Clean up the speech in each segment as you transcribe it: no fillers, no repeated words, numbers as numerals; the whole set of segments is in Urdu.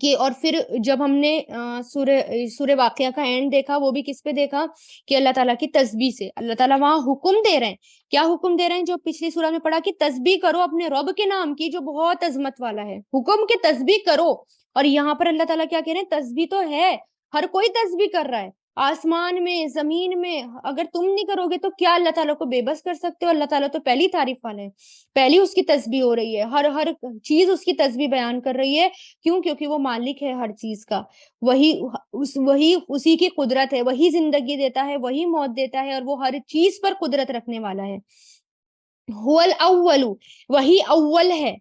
کہ اور پھر جب ہم نے سورہ واقعہ کا اینڈ دیکھا، وہ بھی کس پہ دیکھا کہ اللہ تعالیٰ کی تسبیح سے اللہ تعالیٰ وہاں حکم دے رہے ہیں. کیا حکم دے رہے ہیں؟ جو پچھلی سورہ میں پڑھا کہ تسبیح کرو اپنے رب کے نام کی جو بہت عظمت والا ہے. حکم کے تسبیح کرو. اور یہاں پر اللہ تعالیٰ کیا کہہ رہے ہیں؟ تسبیح تو ہے، ہر کوئی تسبیح کر رہا ہے، آسمان میں زمین میں. اگر تم نہیں کرو گے تو کیا اللہ تعالیٰ کو بے بس کر سکتے ہو؟ اللہ تعالیٰ تو پہلی تعریف والے ہیں، پہلی اس کی تسبیح ہو رہی ہے، ہر چیز اس کی تسبیح بیان کر رہی ہے. کیوں؟ کیونکہ وہ مالک ہے ہر چیز کا، وہی اسی کی قدرت ہے، وہی زندگی دیتا ہے، وہی موت دیتا ہے، اور وہ ہر چیز پر قدرت رکھنے والا ہے. هو الاول، وہی اول ہے.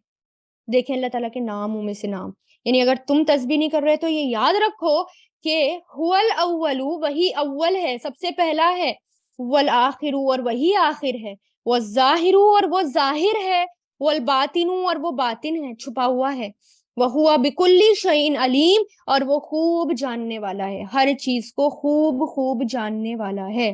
دیکھیں اللہ تعالیٰ کے ناموں میں سے نام، یعنی اگر تم تسبیح نہیں کر رہے تو یہ یاد رکھو کہ هو الاول، وہی اول ہے، سب سے پہلا ہے. والآخر، اور وہی آخر ہے. والظاہر، اور وہ ظاہر ہے. والباطن، اور وہ باطن ہے، چھپا ہوا ہے. وَهُوَ بِكُلِّ شَيْءٍ علیم، اور وہ خوب جاننے والا ہے، ہر چیز کو خوب خوب جاننے والا ہے.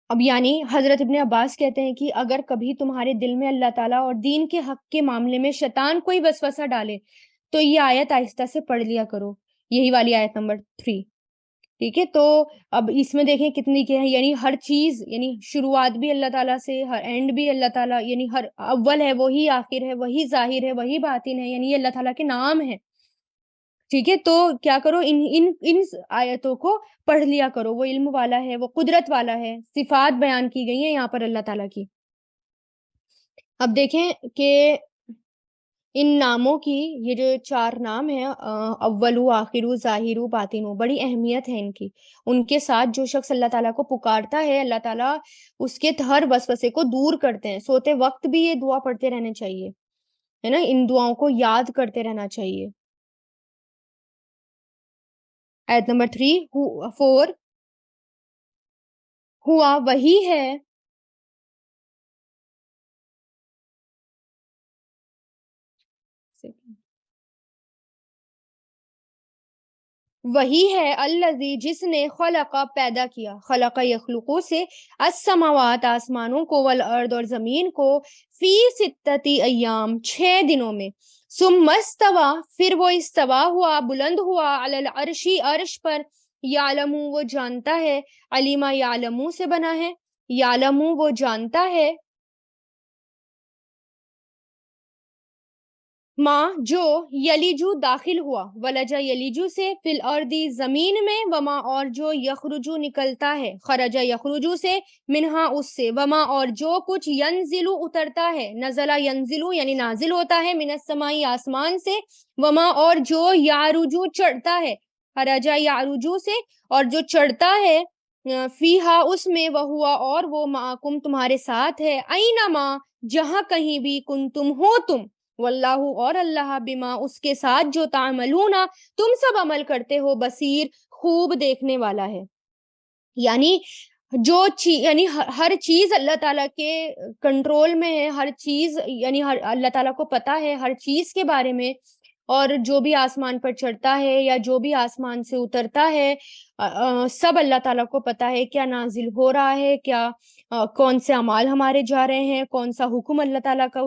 اب یعنی حضرت ابن عباس کہتے ہیں کہ اگر کبھی تمہارے دل میں اللہ تعالیٰ اور دین کے حق کے معاملے میں شیطان کوئی وسوسہ ڈالے تو یہ آیت آہستہ سے پڑھ لیا کرو، یہی والی آیت نمبر 3. ٹھیک ہے، تو اب اس میں دیکھیں کتنی کیا ہے، یعنی ہر چیز، یعنی شروعات بھی اللہ تعالیٰ سے، ہر اینڈ بھی اللہ تعالیٰ، یعنی ہر اول ہے وہی آخر ہے، وہی ظاہر ہے، وہی باطن ہے، یعنی یہ اللہ تعالیٰ کے نام ہے. ٹھیک ہے، تو کیا کرو، ان آیتوں کو پڑھ لیا کرو. وہ علم والا ہے، وہ قدرت والا ہے، صفات بیان کی گئی ہیں یہاں پر اللہ تعالیٰ کی. اب دیکھیں کہ ان ناموں کی، یہ جو 4 نام ہیں، اولو، آخرو، ظاہرو، باطنو، بڑی اہمیت ہے ان کی. ان کے ساتھ جو شخص اللہ تعالیٰ کو پکارتا ہے، اللہ تعالیٰ اس کے ہر وسوسے کو دور کرتے ہیں. سوتے وقت بھی یہ دعا پڑھتے رہنا چاہیے، ہے نا، ان دعاؤں کو یاد کرتے رہنا چاہیے. آیت نمبر 4، ہوا وہی ہے. وہی ہے الذی، جس نے خلق، پیدا کیا، خلق یخلقو سے، السماوات، آسمانوں کو، والارض، اور زمین کو، فی 6 ایام، 6 دنوں میں. ثم استوی، پھر وہ استوا ہوا، بلند ہوا، علی العرش، عرش پر. یعلم، وہ جانتا ہے، علیما یعلم سے بنا ہے، یعلم وہ جانتا ہے، ماں جو، یلیجو داخل ہوا، ولجا یلیجو سے، فی الارضی زمین میں، وما اور جو، یخرجو نکلتا ہے، خرجا یخرجو سے، منہا اس سے، وما اور جو کچھ، ینزلو اترتا ہے، نزلہ ینزلو یعنی نازل ہوتا ہے، من السمائی آسمان سے، وما اور جو، یعرجو چڑھتا ہے، خرجا یعرجو سے، اور جو چڑھتا ہے، فیہا اس میں، وہوا اور وہ، معکم تمہارے ساتھ ہے، اینما جہاں کہیں بھی، کنتم ہو تم، واللہ اور اللہ، بما اس کے ساتھ جو، تعملون تم سب عمل کرتے ہو، بصیر خوب دیکھنے والا ہے. یعنی جو چیز، یعنی ہر چیز اللہ تعالیٰ کے کنٹرول میں ہے، ہر چیز، یعنی اللہ تعالیٰ کو پتا ہے ہر چیز کے بارے میں. اور جو بھی آسمان پر چڑھتا ہے یا جو بھی آسمان سے اترتا ہے، سب اللہ تعالیٰ کو پتا ہے کیا نازل ہو رہا ہے، کیا کون سے اعمال ہمارے جا رہے ہیں، کون سا حکم اللہ تعالیٰ کا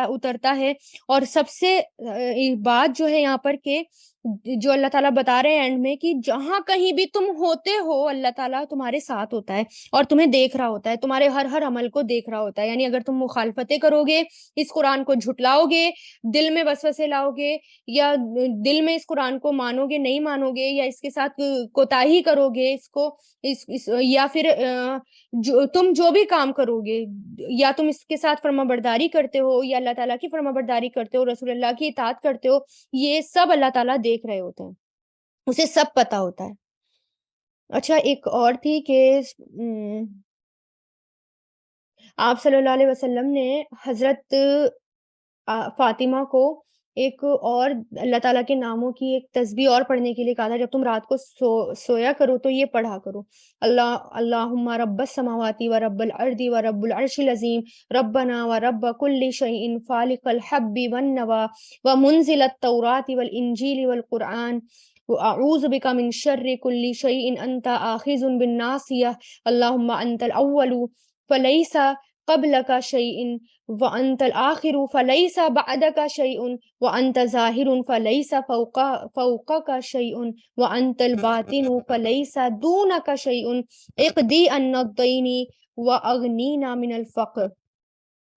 اترتا ہے. اور سب سے بات جو ہے یہاں پر کہ جو اللہ تعالیٰ بتا رہے ہیں اینڈ میں کہ جہاں کہیں بھی تم ہوتے ہو اللہ تعالیٰ تمہارے ساتھ ہوتا ہے اور تمہیں دیکھ رہا ہوتا ہے، تمہارے ہر عمل کو دیکھ رہا ہوتا ہے. یعنی اگر تم مخالفتیں کرو گے، اس قرآن کو جھٹلاؤ گے، دل میں وسوسے لاؤ گے، یا دل میں اس قرآن کو مانو گے، نہیں مانو گے، یا اس کے ساتھ کوتاہی کرو گے، یا پھر تم جو بھی کام کرو گے، یا تم اس کے ساتھ فرما برداری کرتے ہو، یا اللہ تعالیٰ کی فرما برداری کرتے ہو، رسول اللہ کی اطاعت کرتے ہو، یہ سب اللہ تعالیٰ دیکھ رہے ہوتے ہیں، اسے سب پتا ہوتا ہے. اچھا، ایک اور تھی کہ آپ صلی اللہ علیہ وسلم نے حضرت فاطمہ کو ایک اور اللہ تعالیٰ کے ناموں کی ایک تسبیح اور پڑھنے کے لیے کہا تھا، جب تم رات کو سویا کرو تو یہ پڑھا کرو، اللہم رب السماوات و رب الارض و رب العرش العظیم، ربنا و رب کل شیء فالق الحب والنوا و منزل التوراۃ والانجیل والقرآن، اعوذ بک من شر کل شیء انت آخذ بالناصیہ، اللہم انت الاول فلیس قبلک شیء وانت الآخر فلیس بعدک شیء وانت ظاہر فلیس فوقک شیء وانت الباطن فلیس دونک شیء اقضی عنا الدین واغنینا من الفقر.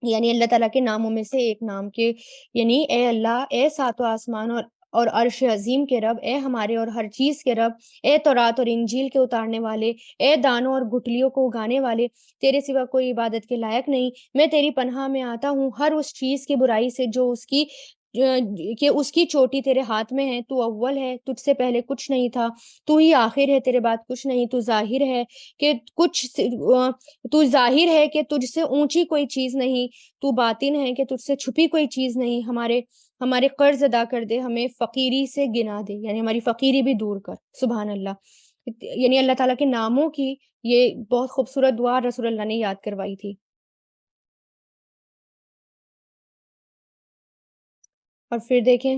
یعنی اللہ تعالیٰ کے ناموں میں سے ایک نام کے، یعنی اے اللہ، اے ساتوں آسمان اور عرش عظیم کے رب، اے ہمارے اور ہر چیز کے رب، اے تورات اور انجیل کے اتارنے والے، اے دانوں اور گٹلیوں کو اگانے والے، تیرے سوا کوئی عبادت کے لائق نہیں. میں تیری پناہ میں آتا ہوں ہر اس چیز کی برائی سے جو اس کی چوٹی تیرے ہاتھ میں ہے. تو اول ہے، تجھ سے پہلے کچھ نہیں تھا، تو ہی آخر ہے، تیرے بعد کچھ نہیں. تو ظاہر ہے کہ تجھ سے اونچی کوئی چیز نہیں، تو باطن ہے کہ تجھ سے چھپی کوئی چیز نہیں. ہمارے قرض ادا کر دے، ہمیں فقیری سے گنا دے، یعنی ہماری فقیری بھی دور کر. سبحان اللہ. یعنی اللہ تعالیٰ کے ناموں کی یہ بہت خوبصورت دعا رسول اللہ نے یاد کروائی تھی. اور پھر دیکھیں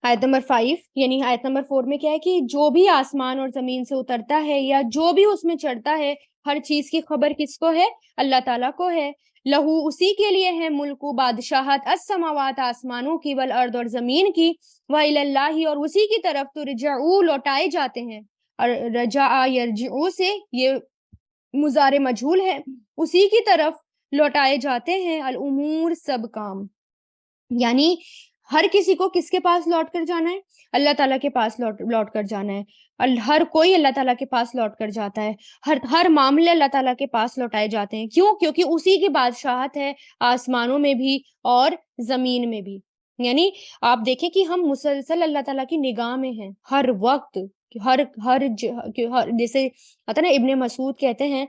آیت نمبر 5، یعنی آیت نمبر 4 میں کیا ہے کہ جو بھی آسمان اور زمین سے اترتا ہے یا جو بھی اس میں چڑھتا ہے، ہر چیز کی خبر کس کو ہے؟ اللہ تعالیٰ کو ہے. لہو، اسی کے لیے ہے، ملک و بادشاہت، السماوات، آسمانوں کی، والارض، اور زمین کی، وإلی اللہ، اور اسی کی طرف ترجعو، لوٹائے جاتے ہیں. اور رجع یرجعو سے یہ مضارع مجہول ہے، اسی کی طرف لوٹائے جاتے ہیں الامور، سب کام. یعنی ہر کسی کو کس کے پاس لوٹ کر جانا ہے؟ اللہ تعالیٰ کے پاس لوٹ کر جانا ہے. ہر کوئی اللہ تعالیٰ کے پاس لوٹ کر جاتا ہے. ہر معاملے اللہ تعالیٰ کے پاس لوٹائے جاتے ہیں. کیوں؟ کیونکہ اسی کی بادشاہت ہے، آسمانوں میں بھی اور زمین میں بھی. یعنی آپ دیکھیں کہ ہم مسلسل اللہ تعالیٰ کی نگاہ میں ہیں ہر وقت. جیسے آتا نا، ابن مسعود کہتے ہیں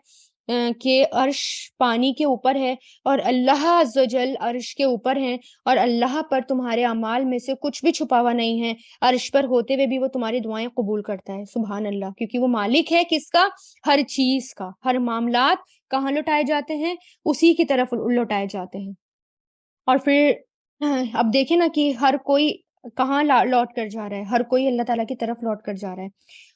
کہ عرش پانی کے اوپر ہے اور اللہ عز و جل عرش کے اوپر ہیں، اور اللہ پر تمہارے اعمال میں سے کچھ بھی چھپا ہوا نہیں ہے. عرش پر ہوتے ہوئے بھی وہ تمہاری دعائیں قبول کرتا ہے. سبحان اللہ. کیونکہ وہ مالک ہے کس کا؟ ہر چیز کا. ہر معاملات کہاں لوٹائے جاتے ہیں؟ اسی کی طرف لوٹائے جاتے ہیں. اور پھر اب دیکھیں نا کہ ہر کوئی کہاں لوٹ کر جا رہا ہے؟ ہر کوئی اللہ تعالیٰ کی طرف لوٹ کر جا رہا ہے.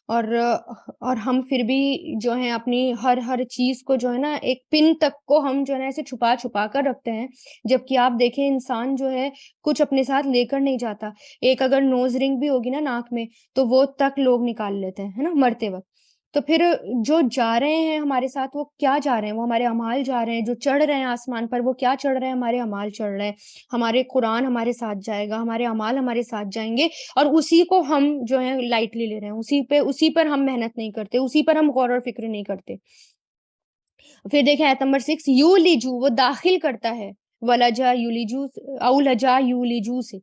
اور ہم پھر بھی جو ہے اپنی ہر چیز کو جو ہے نا ایک پن تک کو ہم جو ہے نا ایسے چھپا چھپا کر رکھتے ہیں. جبکہ آپ دیکھیں انسان جو ہے کچھ اپنے ساتھ لے کر نہیں جاتا. ایک اگر نوز رنگ بھی ہوگی نا ناک میں، تو وہ تک لوگ نکال لیتے ہیں، ہے نا، مرتے وقت. تو پھر جو جا رہے ہیں ہمارے ساتھ، وہ کیا جا رہے ہیں؟ وہ ہمارے اعمال جا رہے ہیں. جو چڑھ رہے ہیں آسمان پر، وہ کیا چڑھ رہے ہیں؟ ہمارے اعمال چڑھ رہے ہیں. ہمارے قرآن ہمارے ساتھ جائے گا، ہمارے اعمال ہمارے ساتھ جائیں گے، اور اسی کو ہم جو ہے لائٹلی لے رہے ہیں. اسی پر ہم محنت نہیں کرتے، اسی پر ہم غور و فکر نہیں کرتے. پھر دیکھیں آیت نمبر 6، یولیجو، وہ داخل کرتا ہے، ولجا یولیجو، اولجا یولیجو سے،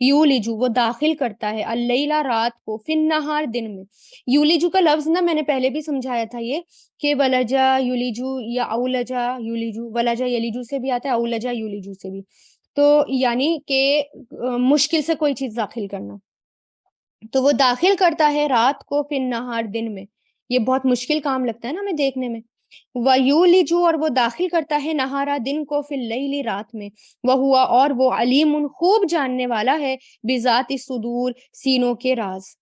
یولیجو وہ داخل کرتا ہے، اللیلہ رات کو، فی النہار دن میں. یولیجو کا لفظ نا میں نے پہلے بھی سمجھایا تھا یہ کہ ولجا یولیجو یا اولجا یولیجو، ولجا یلیجو سے بھی آتا ہے، اولجا یولیجو سے بھی. تو یعنی کہ مشکل سے کوئی چیز داخل کرنا. تو وہ داخل کرتا ہے رات کو، فی النہار دن میں. یہ بہت مشکل کام لگتا ہے نا ہمیں دیکھنے میں. وَيُولِجُ، اور وہ داخل کرتا ہے، نہارا دن کو، فی اللیل رات میں. وَهُوَ، اور وہ، علیم خوب جاننے والا ہے، بذات الصدور سینوں کے راز.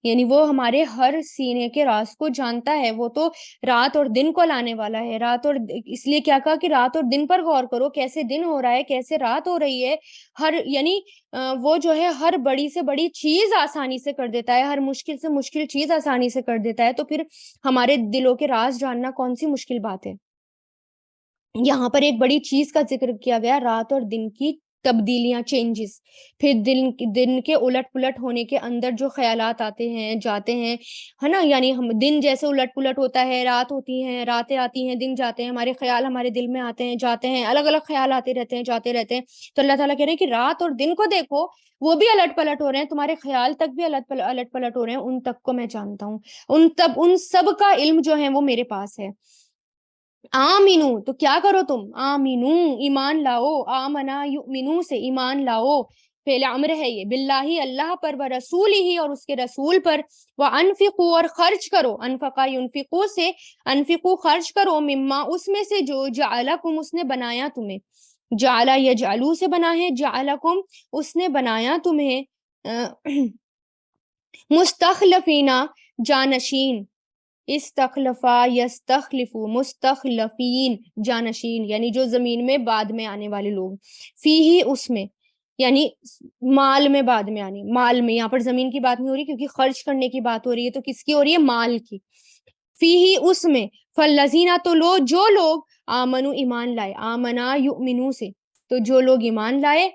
یعنی وہ ہمارے ہر سینے کے راز کو جانتا ہے. وہ تو رات اور دن کو لانے والا ہے. اس لیے کیا کہا کہ رات اور دن پر غور کرو، کیسے دن ہو رہا ہے، کیسے رات ہو رہی ہے. یعنی وہ جو ہے ہر بڑی سے بڑی چیز آسانی سے کر دیتا ہے، ہر مشکل سے مشکل چیز آسانی سے کر دیتا ہے. تو پھر ہمارے دلوں کے راز جاننا کون سی مشکل بات ہے؟ یہاں پر ایک بڑی چیز کا ذکر کیا گیا، رات اور دن کی تبدیلیاں، چینجز. پھر دن کے الٹ پلٹ ہونے کے اندر جو خیالات آتے ہیں جاتے ہیں، ہے نا. یعنی ہم دن جیسے الٹ پلٹ ہوتا ہے، رات ہوتی ہیں، راتیں آتی ہیں، دن جاتے ہیں، ہمارے خیال ہمارے دل میں آتے ہیں جاتے ہیں، الگ الگ خیال آتے رہتے ہیں جاتے رہتے ہیں. تو اللہ تعالیٰ کہہ رہے ہیں کہ رات اور دن کو دیکھو، وہ بھی الٹ پلٹ ہو رہے ہیں، تمہارے خیال تک بھی الٹ پلٹ ہو رہے ہیں، ان تک کو میں جانتا ہوں. ان سب کا علم جو ہے وہ میرے پاس ہے. آمینو، تو کیا کرو تم؟ آمینو، ایمان لاؤ. آمنا یؤمنو سے ایمان لاؤ، فعل امر ہے یہ، باللہ اللہ پر، و رسول ہی اور اس کے رسول پر، وانفقوا اور خرچ کرو، انفقا ینفقو سے، انفقو خرچ کرو، مما اس میں سے جو، جعلکم اس نے بنایا تمہیں، جعلا یجعلو سے بنا ہے، جعلکم اس نے بنایا تمہیں مستخلفینہ، جانشین. استخلفا یستخلفو مستخلفین جانشین یعنی جو زمین میں بعد میں آنے والے لوگ، فی ہی اس میں یعنی مال میں بعد میں آنے، مال میں یہاں پر زمین کی بات نہیں ہو رہی کیونکہ خرچ کرنے کی بات ہو رہی ہے، تو کس کی ہو رہی ہے؟ مال کی. فی ہی اس میں، فالذین تو لو جو لوگ آمنو ایمان لائے، آمنا یؤمنو سے تو جو لوگ ایمان لائے،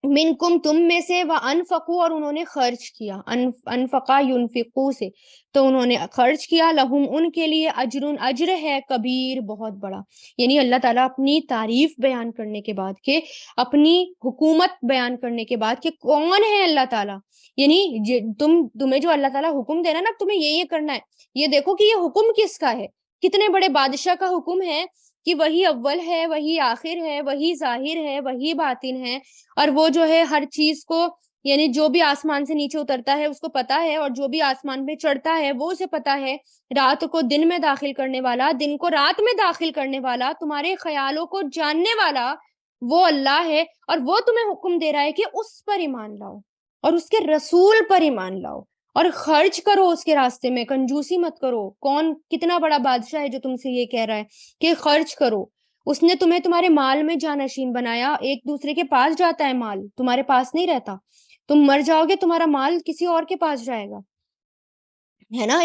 منکم تم میں سے، وانفقوا اور انہوں نے خرچ کیا، انفقا ینفقو سے تو انہوں نے خرچ کیا، لہم ان کے لیے اجر اجر ہے کبیر بہت بڑا. یعنی اللہ تعالیٰ اپنی تعریف بیان کرنے کے بعد کہ اپنی حکومت بیان کرنے کے بعد کہ کون ہے اللہ تعالیٰ، یعنی تمہیں جو اللہ تعالیٰ حکم دے رہا ہے نا تمہیں یہ کرنا ہے، یہ دیکھو کہ یہ حکم کس کا ہے، کتنے بڑے بادشاہ کا حکم ہے کہ وہی اول ہے، وہی آخر ہے، وہی ظاہر ہے، وہی باطن ہے، اور وہ جو ہے ہر چیز کو، یعنی جو بھی آسمان سے نیچے اترتا ہے اس کو پتا ہے، اور جو بھی آسمان پہ چڑھتا ہے وہ اسے پتا ہے، رات کو دن میں داخل کرنے والا، دن کو رات میں داخل کرنے والا، تمہارے خیالوں کو جاننے والا وہ اللہ ہے، اور وہ تمہیں حکم دے رہا ہے کہ اس پر ایمان لاؤ اور اس کے رسول پر ایمان لاؤ اور خرچ کرو اس کے راستے میں، کنجوسی مت کرو. کون کتنا بڑا بادشاہ ہے جو تم سے یہ کہہ رہا ہے کہ خرچ کرو؟ اس نے تمہیں تمہارے مال میں جانشین بنایا، ایک دوسرے کے پاس جاتا ہے مال، تمہارے پاس نہیں رہتا، تم مر جاؤ گے تمہارا مال کسی اور کے پاس جائے گا، ہے نا.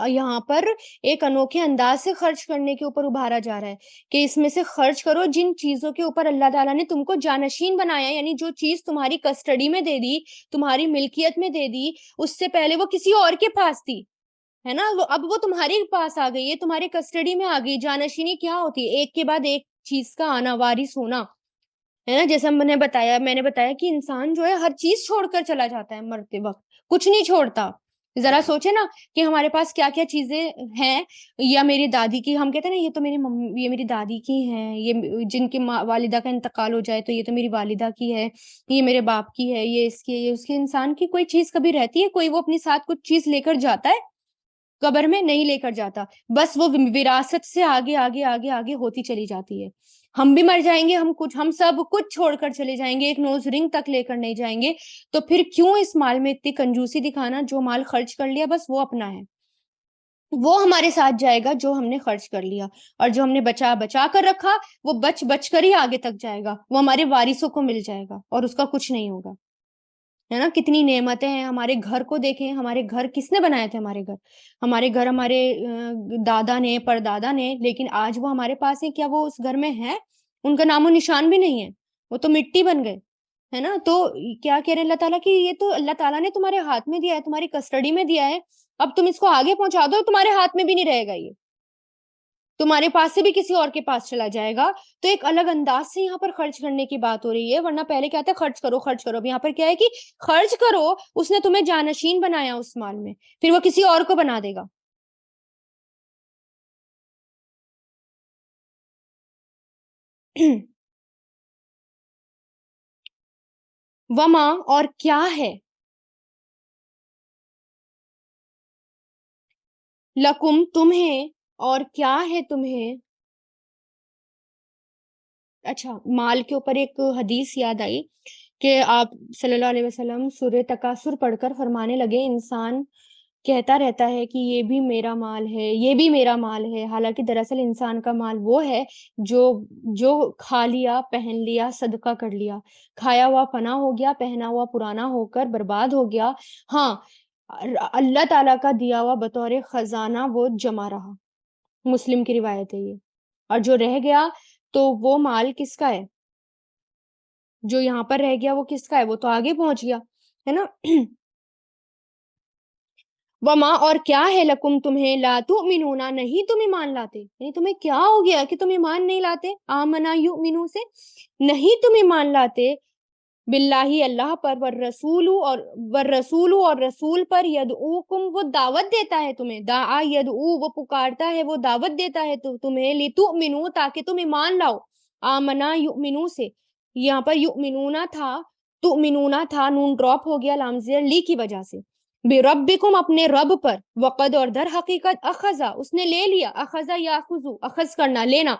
یہاں پر ایک انوکھے انداز سے خرچ کرنے کے اوپر ابھارا جا رہا ہے کہ اس میں سے خرچ کرو جن چیزوں کے اوپر اللہ تعالیٰ نے تم کو جانشین بنایا، یعنی جو چیز تمہاری کسٹڈی میں دے دی، تمہاری ملکیت میں دے دی، اس سے پہلے وہ کسی اور کے پاس تھی، ہے نا، اب وہ تمہارے پاس آ گئی ہے، تمہاری کسٹڈی میں آ گئی. جانشینی کیا ہوتی ہے؟ ایک کے بعد ایک چیز کا آنا، وارث ہونا، ہے نا. جیسے میں نے بتایا کہ انسان جو ہے ہر چیز چھوڑ کر چلا جاتا ہے مرتے وقت، کچھ نہیں چھوڑتا. ذرا سوچے نا کہ ہمارے پاس کیا کیا چیزیں ہیں، یا میری دادی کی، ہم کہتے ہیں نا یہ تو یہ میری دادی کی ہیں، یہ جن کی والدہ کا انتقال ہو جائے تو یہ تو میری والدہ کی ہے، یہ میرے باپ کی ہے، یہ اس کی ہے، یہ اس کے. انسان کی کوئی چیز کبھی رہتی ہے؟ کوئی وہ اپنی ساتھ کچھ چیز لے کر جاتا ہے قبر میں؟ نہیں لے کر جاتا، بس وہ وراثت سے آگے آگے آگے آگے ہوتی چلی جاتی ہے. ہم بھی مر جائیں گے، ہم سب کچھ چھوڑ کر چلے جائیں گے، ایک نوز رنگ تک لے کر نہیں جائیں گے. تو پھر کیوں اس مال میں اتنی کنجوسی دکھانا؟ جو مال خرچ کر لیا بس وہ اپنا ہے، وہ ہمارے ساتھ جائے گا جو ہم نے خرچ کر لیا، اور جو ہم نے بچا بچا کر رکھا وہ بچ بچ کر ہی آگے تک جائے گا، وہ ہمارے وارثوں کو مل جائے گا اور اس کا کچھ نہیں ہوگا، ہے نا. کتنی نعمتیں ہیں. ہمارے گھر کو دیکھیں، ہمارے گھر کس نے بنائے تھے؟ ہمارے گھر ہمارے دادا نے، پردادا نے، لیکن آج وہ ہمارے پاس ہے کیا؟ وہ اس گھر میں ہے؟ ان کا نام و نشان بھی نہیں ہے، وہ تو مٹی بن گئے، ہے نا. تو کیا کہہ رہے اللہ تعالیٰ کہ یہ تو اللہ تعالیٰ نے تمہارے ہاتھ میں دیا ہے، تمہاری کسٹڈی میں دیا ہے، اب تم اس کو آگے پہنچا دو، تمہارے ہاتھ میں بھی نہیں رہے گا، یہ تمہارے پاس سے بھی کسی اور کے پاس چلا جائے گا. تو ایک الگ انداز سے یہاں پر خرچ کرنے کی بات ہو رہی ہے، ورنہ پہلے کیا تھا؟ خرچ کرو خرچ کرو. اب یہاں پر کیا ہے کہ خرچ کرو، اس نے تمہیں جانشین بنایا اس مال میں، پھر وہ کسی اور کو بنا دے گا. وما اور کیا ہے، لکم تمہیں، اور کیا ہے تمہیں. اچھا، مال کے اوپر ایک حدیث یاد آئی کہ آپ صلی اللہ علیہ وسلم سورہ تکاثر پڑھ کر فرمانے لگے انسان کہتا رہتا ہے کہ یہ بھی میرا مال ہے، یہ بھی میرا مال ہے، حالانکہ دراصل انسان کا مال وہ ہے جو جو کھا لیا، پہن لیا، صدقہ کر لیا. کھایا ہوا فنا ہو گیا، پہنا ہوا پرانا ہو کر برباد ہو گیا. ہاں، اللہ تعالیٰ کا دیا ہوا بطور خزانہ وہ جمع رہا. مسلم کی روایت ہے یہ. اور جو رہ گیا تو وہ مال کس کا ہے؟ جو یہاں پر رہ گیا وہ کس کا ہے؟ وہ تو آگے پہنچ گیا، ہے نا. وما اور کیا ہے، لکم تمہیں، لا تؤمنون نہیں تم ایمان لاتے، یعنی تمہیں کیا ہو گیا کہ تم ایمان نہیں لاتے؟ آمنا یؤمنو سے نہیں تم ایمان لاتے، باللہ اللہ پر، والرسول اور رسول پر، یدعوکم وہ دعوت دیتا ہے تمہیں، دعا یدعو وہ پکارتا ہے، وہ دعوت دیتا ہے تمہیں، لتؤمنو تاکہ تم ایمان لاؤ. آمنا یؤمنو سے، یہاں پر یؤمنونا تھا، تؤمنونا تھا، نون ڈراپ ہو گیا لام زیر لی کی وجہ سے. بربکم اپنے رب پر، وقد اور در حقیقت، اخذا اس نے لے لیا، اخذا یاخذو اخذ کرنا لینا،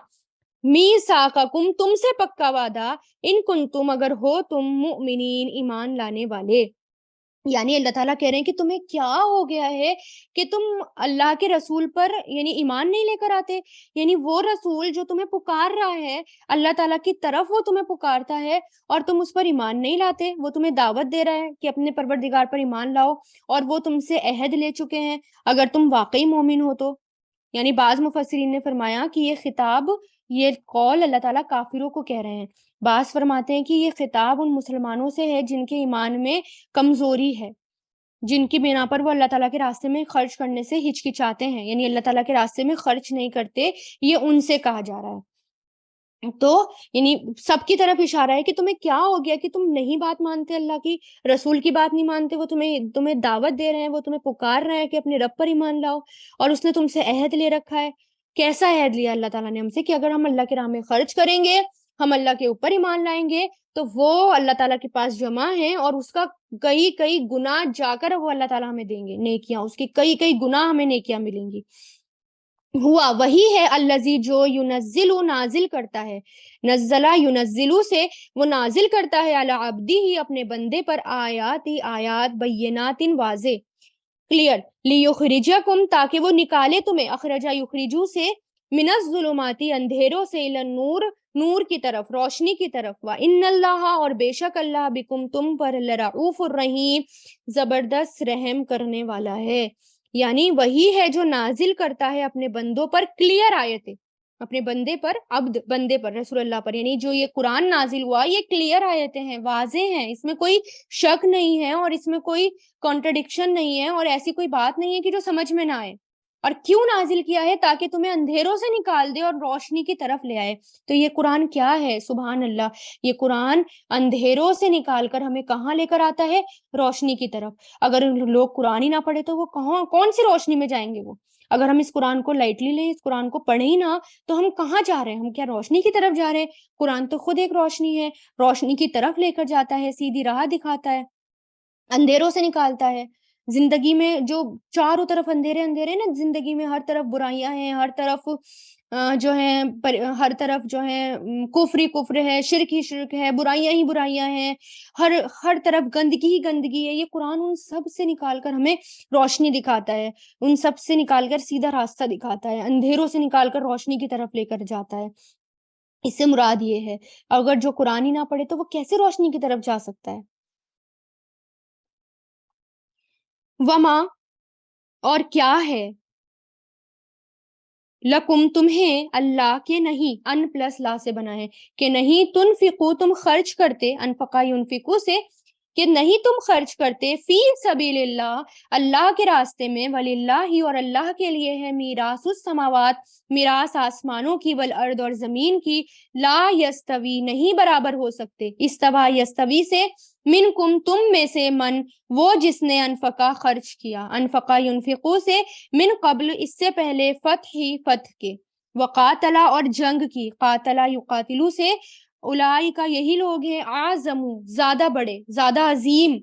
میثاقکم تم سے پکا وعدہ، ان کنتم اگر ہو تم مؤمنین ایمان لانے والے. یعنی اللہ تعالیٰ کہہ رہے ہیں کہ تمہیں کیا ہو گیا ہے کہ تم اللہ کے رسول پر یعنی ایمان نہیں لے کر آتے. یعنی وہ رسول جو تمہیں پکار رہا ہے اللہ تعالیٰ کی طرف، وہ تمہیں پکارتا ہے اور تم اس پر ایمان نہیں لاتے. وہ تمہیں دعوت دے رہا ہے کہ اپنے پروردگار پر ایمان لاؤ، اور وہ تم سے عہد لے چکے ہیں اگر تم واقعی مومن ہو تو. یعنی بعض مفسرین نے فرمایا کہ یہ خطاب، یہ قول اللہ تعالیٰ کافروں کو کہہ رہے ہیں. بعض فرماتے ہیں کہ یہ خطاب ان مسلمانوں سے ہے جن کے ایمان میں کمزوری ہے، جن کی بنا پر وہ اللہ تعالیٰ کے راستے میں خرچ کرنے سے ہچکچاتے ہیں، یعنی اللہ تعالیٰ کے راستے میں خرچ نہیں کرتے. یہ ان سے کہا جا رہا ہے. تو یعنی سب کی طرف اشارہ ہے کہ تمہیں کیا ہو گیا کہ تم نہیں بات مانتے، اللہ کی رسول کی بات نہیں مانتے. وہ تمہیں دعوت دے رہے ہیں، وہ تمہیں پکار رہے ہیں کہ اپنے رب پر ایمان لاؤ، اور اس نے تم سے عہد لے رکھا ہے. کیسا عہد لیا اللہ تعالیٰ نے ہم سے؟ کہ اگر ہم اللہ کے راہ میں خرچ کریں گے، ہم اللہ کے اوپر ایمان لائیں گے، تو وہ اللہ تعالیٰ کے پاس جمع ہیں، اور اس کا کئی کئی گنا جا کر وہ اللہ تعالیٰ ہمیں دیں گے نیکیاں، اس کی کئی کئی گنا ہمیں نیکیاں ملیں گی. ہوا وہی ہے الذی جو ینزل نازل کرتا ہے، نزلہ ینزلو سے وہ نازل کرتا ہے علی عبدی ہی اپنے بندے پر، آیات بینات واضح کلیئر، لیخرجکم تاکہ وہ نکالے تمہیں، اخرجا یخرجو سے، من الظلماتی اندھیروں سے، الی النور نور کی طرف، روشنی کی طرف، وان اللہ اور بے شک اللہ بکم تم پر لرعوف الرحیم زبردست رحم کرنے والا ہے. یعنی وہی ہے جو نازل کرتا ہے اپنے بندوں پر کلیئر آیتیں، اپنے بندے پر، عبد بندے پر، رسول اللہ پر. یعنی جو یہ قرآن نازل ہوا یہ کلیئر آیتیں ہیں، واضح ہیں، اس میں کوئی شک نہیں ہے اور اس میں کوئی کانٹرڈکشن نہیں ہے، اور ایسی کوئی بات نہیں ہے کہ جو سمجھ میں نہ آئے. اور کیوں نازل کیا ہے؟ تاکہ تمہیں اندھیروں سے نکال دے اور روشنی کی طرف لے آئے. تو یہ قرآن کیا ہے؟ سبحان اللہ، یہ قرآن اندھیروں سے نکال کر ہمیں کہاں لے کر آتا ہے؟ روشنی کی طرف. اگر لوگ قرآن ہی نہ پڑھے تو وہ کون سی روشنی میں جائیں گے وہ؟ اگر ہم اس قرآن کو لائٹلی لیں، اس قرآن کو پڑھیں ہی نہ، تو ہم کہاں جا رہے ہیں؟ ہم کیا روشنی کی طرف جا رہے ہیں؟ قرآن تو خود ایک روشنی ہے، روشنی کی طرف لے کر جاتا ہے، سیدھی راہ دکھاتا ہے، اندھیروں سے نکالتا ہے. زندگی میں جو چاروں طرف اندھیرے اندھیرے نا، زندگی میں ہر طرف برائیاں ہیں، ہر طرف جو ہیں ہر طرف جو ہے کفر ہی کفر ہے، شرک ہی شرک ہے، برائیاں ہی برائیاں ہیں، ہر طرف گندگی ہی گندگی ہے. یہ قرآن ان سب سے نکال کر ہمیں روشنی دکھاتا ہے، ان سب سے نکال کر سیدھا راستہ دکھاتا ہے، اندھیروں سے نکال کر روشنی کی طرف لے کر جاتا ہے. اس سے مراد یہ ہے، اگر جو قرآن ہی نہ پڑھے تو وہ کیسے روشنی کی طرف جا سکتا ہے؟ وما اور کیا ہے، لکم تمہیں، اللہ کے نہیں، ان پلس لا سے بنا ہے، کہ نہیں تنفقو تم خرچ کرتے، انفقا ینفقو سے، کہ نہیں تم خرچ کرتے، فی سبیل اللہ اللہ کے راستے میں، وللہ اور اللہ کے لیے ہے، میراث السماوات میراث آسمانوں کی، والارض اور زمین کی، لا یستوی نہیں برابر ہو سکتے، استوا یستوی سے، منکم تم میں سے، من وہ جس نے، انفقا خرچ کیا، انفقا ینفقو سے، من قبل اس سے پہلے، فتح کے، وقاتلا اور جنگ کی، قاتلا یقاتلو سے، اولائی کا یہی لوگ ہیں، اعظم زیادہ بڑے، زیادہ عظیم،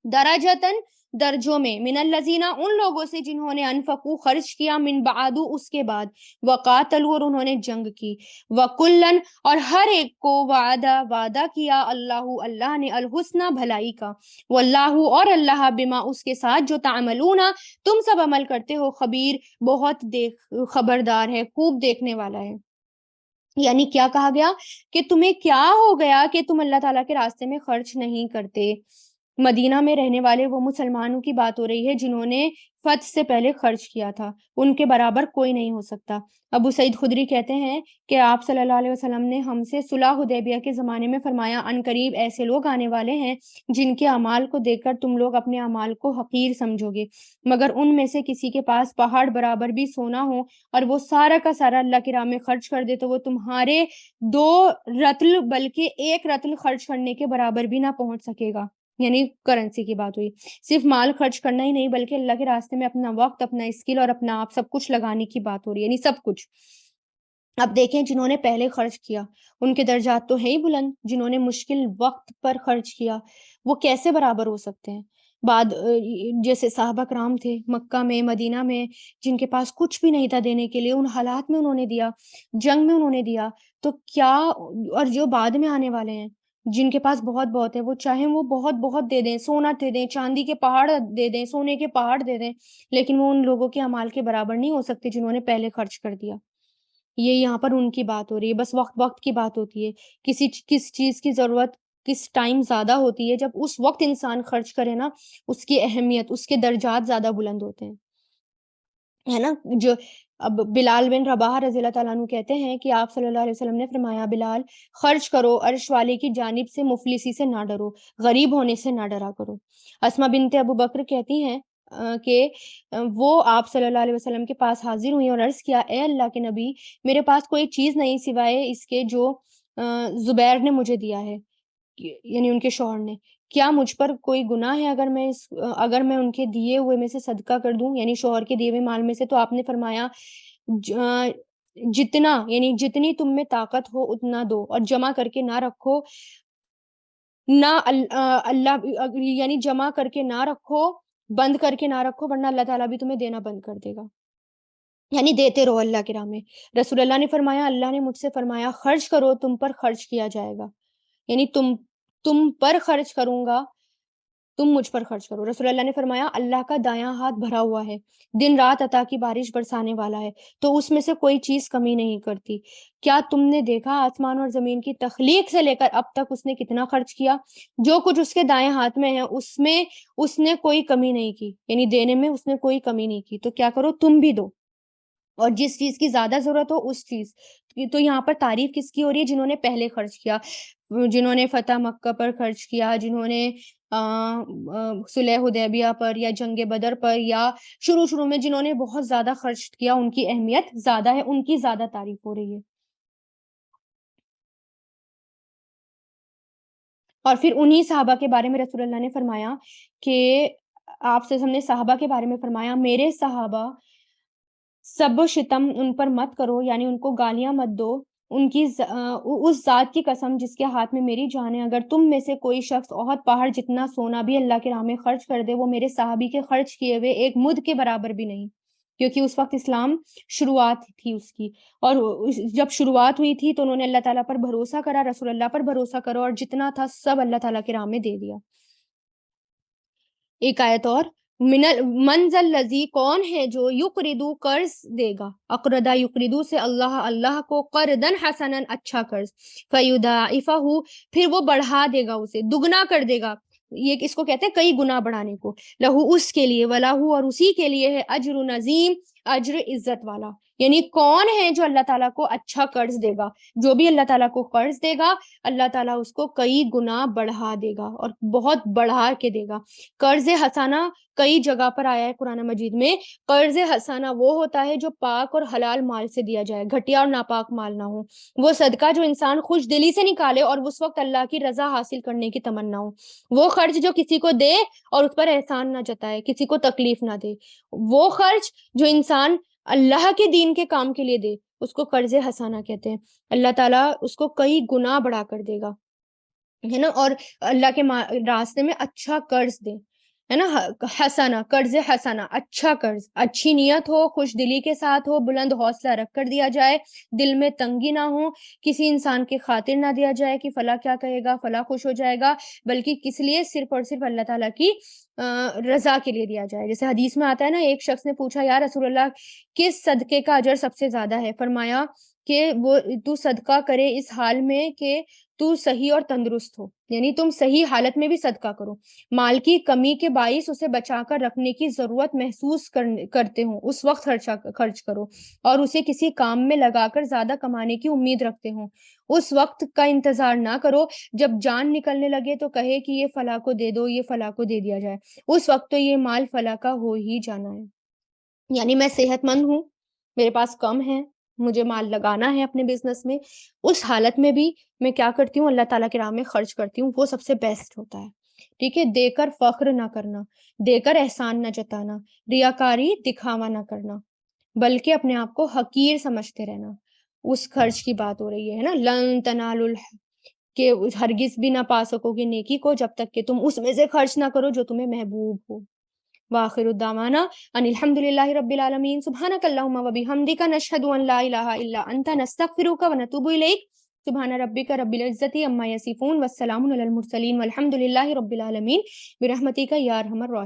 درجتن درجوں میں، من الذین ان لوگوں سے جنہوں نے، انفقو خرچ کیا، من بعدو اس کے بعد، وقاتلو اور انہوں نے جنگ کی، وکلن اور ہر ایک کو، وعدہ کیا، اللہ نے، الحسنہ بھلائی کا، واللہ اور اللہ، بما اس کے ساتھ، جو تعملون تم سب عمل کرتے ہو، خبیر بہت خبردار ہے، خوب دیکھنے والا ہے. یعنی کیا کہا گیا کہ تمہیں کیا ہو گیا کہ تم اللہ تعالیٰ کے راستے میں خرچ نہیں کرتے؟ مدینہ میں رہنے والے وہ مسلمانوں کی بات ہو رہی ہے جنہوں نے فتح سے پہلے خرچ کیا تھا، ان کے برابر کوئی نہیں ہو سکتا. ابو سعید خدری کہتے ہیں کہ آپ صلی اللہ علیہ وسلم نے ہم سے صلح حدیبیہ کے زمانے میں فرمایا، ان قریب ایسے لوگ آنے والے ہیں جن کے اعمال کو دیکھ کر تم لوگ اپنے اعمال کو حقیر سمجھو گے، مگر ان میں سے کسی کے پاس پہاڑ برابر بھی سونا ہو اور وہ سارا کا سارا اللہ کی راہ میں خرچ کر دے تو وہ تمہارے 2 رطل بلکہ 1 رطل خرچ کرنے کے برابر بھی نہ پہنچ سکے گا. یعنی کرنسی کی بات ہوئی، صرف مال خرچ کرنا ہی نہیں بلکہ اللہ کے راستے میں اپنا وقت، اپنا اسکل اور اپنا آپ سب کچھ لگانے کی بات ہو رہی ہے، یعنی سب کچھ. اب دیکھیں جنہوں نے پہلے خرچ کیا ان کے درجات تو ہیں ہی بلند، جنہوں نے مشکل وقت پر خرچ کیا وہ کیسے برابر ہو سکتے ہیں؟ بعد جیسے صحابہ کرام تھے مکہ میں، مدینہ میں، جن کے پاس کچھ بھی نہیں تھا دینے کے لیے، ان حالات میں انہوں نے دیا، جنگ میں انہوں نے دیا، تو کیا، اور جو بعد میں آنے والے ہیں جن کے پاس بہت بہت ہے، وہ چاہیں وہ بہت بہت دے دیں، سونا دے دیں، چاندی کے پہاڑ دے دیں، سونے کے پہاڑ دے دیں، لیکن وہ ان لوگوں کے اعمال کے برابر نہیں ہو سکتے جنہوں نے پہلے خرچ کر دیا۔ یہ یہاں پر ان کی بات ہو رہی ہے، بس وقت وقت کی بات ہوتی ہے، کس چیز کی ضرورت کس ٹائم زیادہ ہوتی ہے، جب اس وقت انسان خرچ کرے نا، اس کی اہمیت، اس کے درجات زیادہ بلند ہوتے ہیں، ہے نا؟ جو اب بلال بن رباح رضی اللہ تعالیٰ عنہ کہتے ہیں کہ آپ صلی اللہ علیہ وسلم نے فرمایا، بلال خرچ کرو، عرش والے کی جانب سے مفلسی سے نہ ڈرو، غریب ہونے سے نہ ڈرا کرو۔ اسما بنت ابو بکر کہتی ہیں کہ وہ آپ صلی اللہ علیہ وسلم کے پاس حاضر ہوئی اور عرض کیا، اے اللہ کے نبی، میرے پاس کوئی چیز نہیں سوائے اس کے جو زبیر نے مجھے دیا ہے، یعنی ان کے شوہر نے، کیا مجھ پر کوئی گناہ ہے اگر میں ان کے دیے ہوئے میں سے صدقہ کر دوں، یعنی شوہر کے دیے ہوئے مال میں سے؟ تو آپ نے فرمایا، جتنا، یعنی جتنی تم میں طاقت ہو اتنا دو، اور جمع کر کے نہ رکھو، نہ اللہ، یعنی جمع کر کے نہ رکھو، بند کر کے نہ رکھو، ورنہ اللہ تعالیٰ بھی تمہیں دینا بند کر دے گا، یعنی دیتے رہو اللہ کے راہ میں۔ رسول اللہ نے فرمایا، اللہ نے مجھ سے فرمایا، خرچ کرو، تم پر خرچ کیا جائے گا، یعنی تم پر خرچ کروں گا، تم مجھ پر خرچ کرو۔ رسول اللہ نے فرمایا، اللہ کا دایاں ہاتھ بھرا ہوا ہے، دن رات عطا کی بارش برسانے والا ہے، تو اس میں سے کوئی چیز کمی نہیں کرتی۔ کیا تم نے دیکھا آسمان اور زمین کی تخلیق سے لے کر اب تک اس نے کتنا خرچ کیا؟ جو کچھ اس کے دائیں ہاتھ میں ہے اس نے کوئی کمی نہیں کی، یعنی دینے میں اس نے کوئی کمی نہیں کی، تو کیا کرو، تم بھی دو، اور جس چیز کی زیادہ ضرورت ہو اس چیز۔ تو یہاں پر تعریف کس کی ہو رہی ہے؟ جنہوں نے پہلے خرچ کیا، جنہوں نے فتح مکہ پر خرچ کیا، جنہوں نے صلح حدیبیہ پر یا جنگ بدر پر، یا شروع میں جنہوں نے بہت زیادہ خرچ کیا، ان کی اہمیت زیادہ ہے، ان کی زیادہ تعریف ہو رہی ہے۔ اور پھر انہی صحابہ کے بارے میں رسول اللہ نے فرمایا کہ آپ سے ہم نے صحابہ کے بارے میں فرمایا، میرے صحابہ سب و شتم ان پر مت کرو، یعنی ان کو گالیاں مت دو، ان کی اس ذات کی قسم جس کے ہاتھ میں میری جان ہے، اگر تم میں سے کوئی شخص احد پہاڑ جتنا سونا بھی اللہ کے راہ میں خرچ کر دے، وہ میرے صحابی کے خرچ کیے ہوئے ایک مد کے برابر بھی نہیں، کیونکہ اس وقت اسلام شروعات تھی اس کی، اور جب شروعات ہوئی تھی تو انہوں نے اللہ تعالیٰ پر بھروسہ کرا، رسول اللہ پر بھروسہ کرو، اور جتنا تھا سب اللہ تعالیٰ کے راہ میں دے دیا۔ ایک آیت اور، منزل لذی، کون ہے جو یقرضو، قرض دے گا، اقردا یقرضو سے اللہ کو، قرضن حسنا، اچھا قرض، فیضاعفہ، پھر وہ بڑھا دے گا، اسے دگنا کر دے گا، یہ اس کو کہتے ہیں کئی گنا بڑھانے کو، لہو، اس کے لیے، ولاہو، اور اسی کے لیے ہے، اجر نظیم، اجر عزت والا، یعنی کون ہے جو اللہ تعالیٰ کو اچھا قرض دے گا؟ جو بھی اللہ تعالیٰ کو قرض دے گا، اللہ تعالیٰ اس کو کئی گنا بڑھا دے گا، اور بہت بڑھا کے دے گا۔ قرض حسانہ کئی جگہ پر آیا ہے قرآن مجید میں۔ قرض حسانہ وہ ہوتا ہے جو پاک اور حلال مال سے دیا جائے، گھٹیا اور ناپاک مال نہ ہو، وہ صدقہ جو انسان خوش دلی سے نکالے اور اس وقت اللہ کی رضا حاصل کرنے کی تمنا ہو، وہ خرچ جو کسی کو دے اور اس پر احسان نہ جتائے، کسی کو تکلیف نہ دے، وہ خرچ جو انسان اللہ کے دین کے کام کے لیے دے، اس کو قرض حسانہ کہتے ہیں۔ اللہ تعالیٰ اس کو کئی گنا بڑھا کر دے گا، ہے نا، اور اللہ کے راستے میں اچھا قرض دے، ہے نا، حسنہ، قرض حسنہ، اچھا قرض، اچھی نیت ہو، خوش دلی کے ساتھ ہو، بلند حوصلہ رکھ کر دیا جائے، دل میں تنگی نہ ہو، کسی انسان کی خاطر نہ دیا جائے کہ فلاں کیا کہے گا، فلاں خوش ہو جائے گا، بلکہ کس لیے؟ صرف اور صرف اللہ تعالیٰ کی رضا کے لیے دیا جائے۔ جیسے حدیث میں آتا ہے نا، ایک شخص نے پوچھا، یا رسول اللہ، کس صدقے کا اجر سب سے زیادہ ہے؟ فرمایا کہ وہ تو صدقہ کرے اس حال میں کہ تو صحیح اور تندرست ہو، یعنی تم صحیح حالت میں بھی صدقہ کرو، مال کی کمی کے باعث اسے بچا کر رکھنے کی ضرورت محسوس کرتے ہوں اس وقت خرچ کرو، اور اسے کسی کام میں لگا کر زیادہ کمانے کی امید رکھتے ہوں اس وقت کا انتظار نہ کرو، جب جان نکلنے لگے تو کہے کہ یہ فلاں کو دے دو، یہ فلاں کو دے دیا جائے، اس وقت تو یہ مال فلاں کا ہو ہی جانا ہے۔ یعنی میں صحت مند ہوں، میرے پاس کم ہے، مجھے مال لگانا ہے اپنے بزنس میں، اس حالت میں بھی میں کیا کرتی ہوں؟ اللہ تعالیٰ کے راہ میں خرچ کرتی ہوں، وہ سب سے بیسٹ ہوتا ہے۔ ٹھیک ہے، دے کر فخر نہ کرنا، دے کر احسان نہ جتانا، ریاکاری، دکھاوا نہ کرنا، بلکہ اپنے آپ کو حقیر سمجھتے رہنا، اس خرچ کی بات ہو رہی ہے نا، لن تنالوا کہ ہرگز بھی نہ پا سکو گے نیکی کو جب تک کہ تم اس میں سے خرچ نہ کرو جو تمہیں محبوب ہو۔ وآخر الدعوانا ان الحمد للہ رب العالمین، سبحانک اللہم و بحمدک، نشہد ان لا الہ الا انت، نستغفرک و نتوب الیک۔ سبحان ربک رب العزت عما یصفون والسلام علی المرسلین والحمد للہ رب العالمین برحمتک یا ارحم الراحمین.